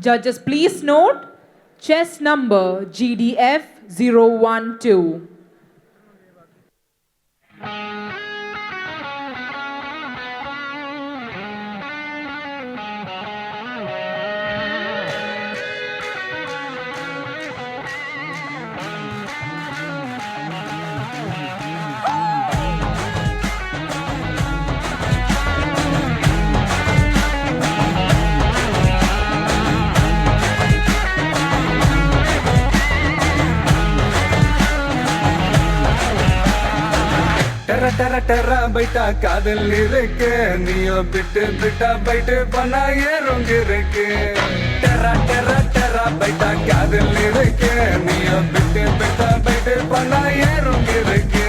Judges, please note chess number GDF 012. டெரா டெரா பைட்டா காதல் இருக்கு நீயோ பிட்டு பிட்டா பைட்டு பண்ணா ஏறுங்க இருக்கு டெரா டெரா டெரா பைட்டா காதல் இருக்கு நீயோ பிட்டு பிட்டா பைட்டு பண்ணா ஏறுங்க இருக்கு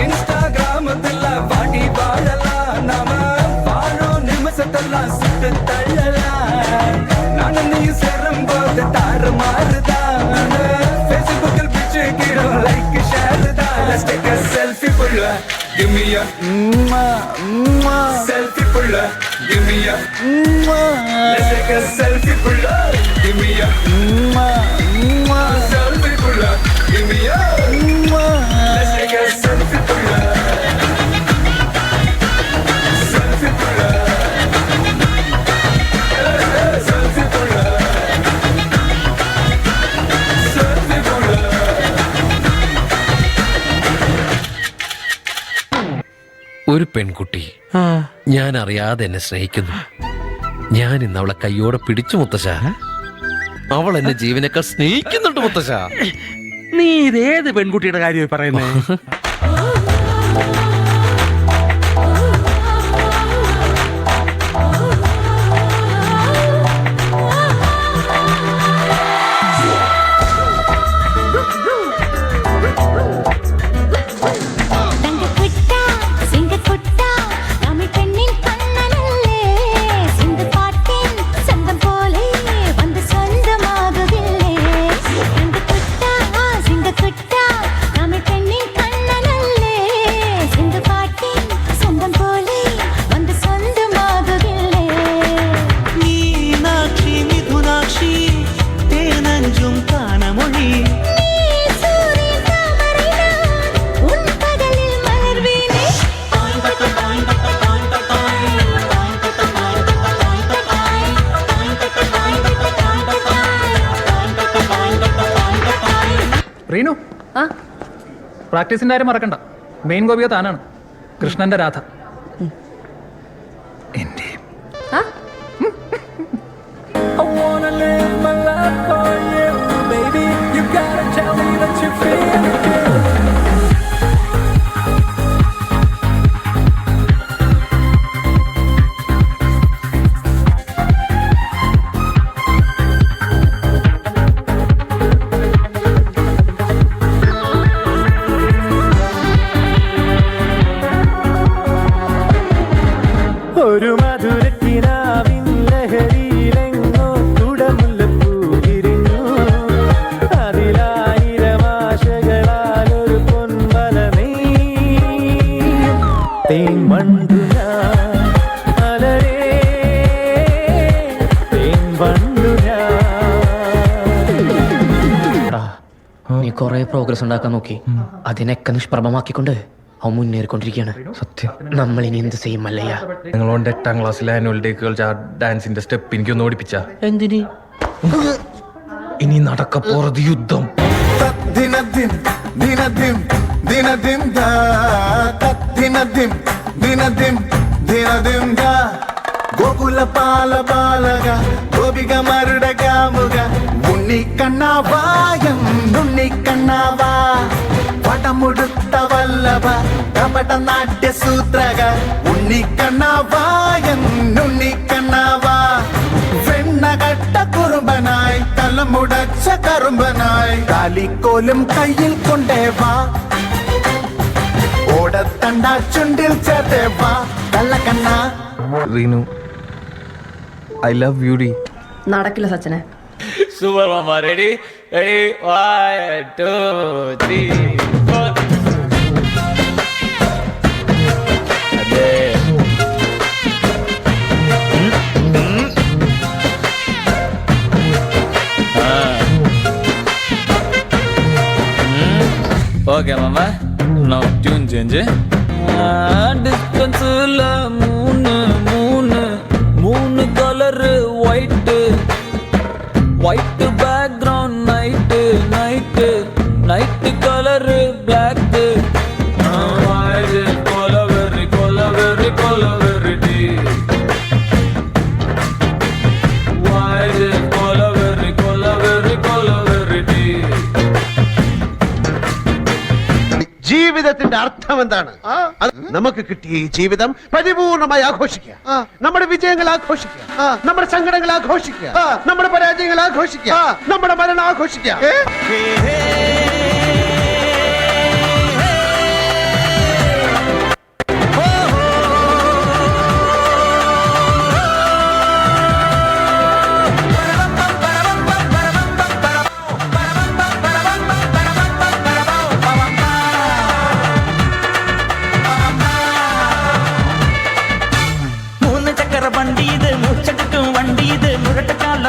இன்ஸ்டாகிராமத்துல பாட்டி வாழலாம் நாம வாழும் நிமிஷத்தெல்லாம் சுட்டு தள்ளலாம் நானும் நீ சேரும் போது தாறு மாறுதான் ஃபேஸ்புக்கில் பிச்சு கீழும் லைக் ஷேர் தான். Let's take a selfie pulla, give me a selfie pulla, give me a let's take a selfie pulla, give me a selfie pulla, give me a let's take a selfie pulla, selfie pulla, selfie pulla, selfie pulla. ഒരു പെൺകുട്ടി ഞാൻ അറിയാതെ എന്നെ സ്നേഹിക്കുന്നു. ഞാൻ ഇന്ന് അവളെ കയ്യോടെ പിടിച്ചു മുത്തശ്ശ. അവൾ എന്നെ ജീവനേക്കാൾ സ്നേഹിക്കുന്നുണ്ട് മുത്തശ്ശ. നീ ഇതേത് പെൺകുട്ടിയുടെ കാര്യമായി പറയുന്നേ? റീനു, പ്രാക്ടീസിന്റെ കാര്യം മറക്കണ്ട. മെയിൻ ഗോപിക താനാണ്, കൃഷ്ണന്റെ രാധ. എന്റെ ഒരു മധുരക്കിനാവിൻ ലഹരിയിലെങ്ങോ കുടമുല്ലപ്പൂ വിരിഞ്ഞു. അതിലായിരമാശകളാൽ ഒരു പൊൻവല നെയ്യും തേൻവണ്ടു ഞാൻ അലരേ തേൻവണ്ടു ഞാൻ. നീ കൊറേ പ്രോഗ്രസ് ഉണ്ടാക്കാൻ നോക്കി, അതിനൊക്കെ നിഷ്പ്രഭമാക്കിക്കൊണ്ട് അവൻ മുന്നേറിക്കൊണ്ടിരിക്കുകയാണ്. സത്യം. നമ്മൾ ഇനി എന്ത് ചെയ്യും മല്ലയ്യ? നിങ്ങളോണ്ട് 8ാം ക്ലാസ്സിലെ ആനുവൽ ഡേ കളിച്ച ആ ഡാൻസിന്റെ സ്റ്റെപ്പ് എനിക്കൊന്ന് ഓടിപ്പിച്ച. എന്തിന്? ഇനി നടക്കപ്പോറത് യുദ്ധം. ദിനദിം ദിനദിം ദിനദിം ദാ ദിനദിം ദിനദിം ദിനദിം ദാ ഗോകുല പാല ബാലക ഗോപിക മരുടകാമുക ഉണ്ണിക്കണ്ണാവായം ഉണ്ണിക്കണ്ണാവാ പടമുടുത്ത വല്ലഭ കപട നാട്യസൂത്രക ഉണ്ണിക്കണ്ണാവായം ഉണ്ണിക്കണ്ണാവാ വെണ്ണകട്ട കുറുമ്പനായി തലമുടച്ച കറുമ്പനായി കാലിക്കോലും കയ്യിൽ കൊണ്ടേവാ ഓടത്തണ്ട ചുണ്ടിൽ ചേർത്തേവാ കള്ളക്കണ്ണ. റീനു, ഐ ലവ് യു ഡി. നടക്കില്ല സച്ചനെ. Super Mama, ready? Ready? 1, 2, 3, 4. Now tune change. Distance la moon color white background night color black. White color very deep. White color very deep. ജീവിതത്തിന്റെ അർത്ഥം എന്താണ്? നമുക്ക് കിട്ടിയ ഈ ജീവിതം പരിപൂർണമായി ആഘോഷിക്കുക, നമ്മുടെ വിജയങ്ങൾ ആഘോഷിക്കുക, നമ്മുടെ സങ്കടങ്ങൾ ആഘോഷിക്കുക, നമ്മുടെ പരാജയങ്ങൾ ആഘോഷിക്കുക, നമ്മുടെ മരണം ആഘോഷിക്കുക.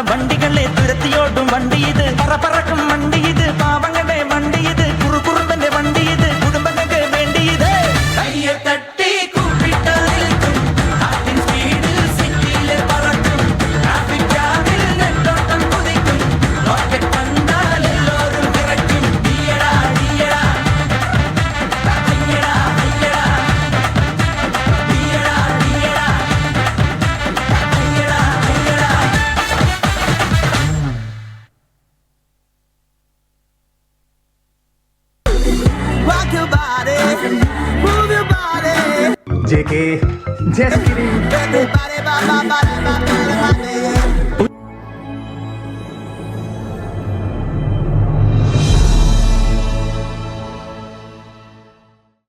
വണ്ടികളെ തുരത്തിയോടും വണ്ടി ഇത്, പറക്കും വണ്ടി ഇത്, പാവങ്ങളുടെ വണ്ടി ഇത്, കുറുകുറുമ്പന്റെ വണ്ടി ഇത്, കുടുംബങ്ങൾക്ക് വേണ്ടി ഇത്. കയ്യെ തട്ടി കൂപ്പിട്ട് നിൽക്കും, കാറ്റിൻ സ്പീഡിൽ സിറ്റിയിലെ പറക്കും, ട്രാഫിക് ജാമിൽ നെട്ടോട്ടം കുതിക്കും, റോക്കറ്റ് കണ്ടാൽ എല്ലാവരും വിറയ്ക്കും. ഈയടാ ഈയടാ അയ്യടാ അയ്യടാ ഈയടാ ഈയടാ അയ്യടാ അയ്യടാ. Rock your body, move your body. JK, just kidding. Everybody, body, body, body, body, body.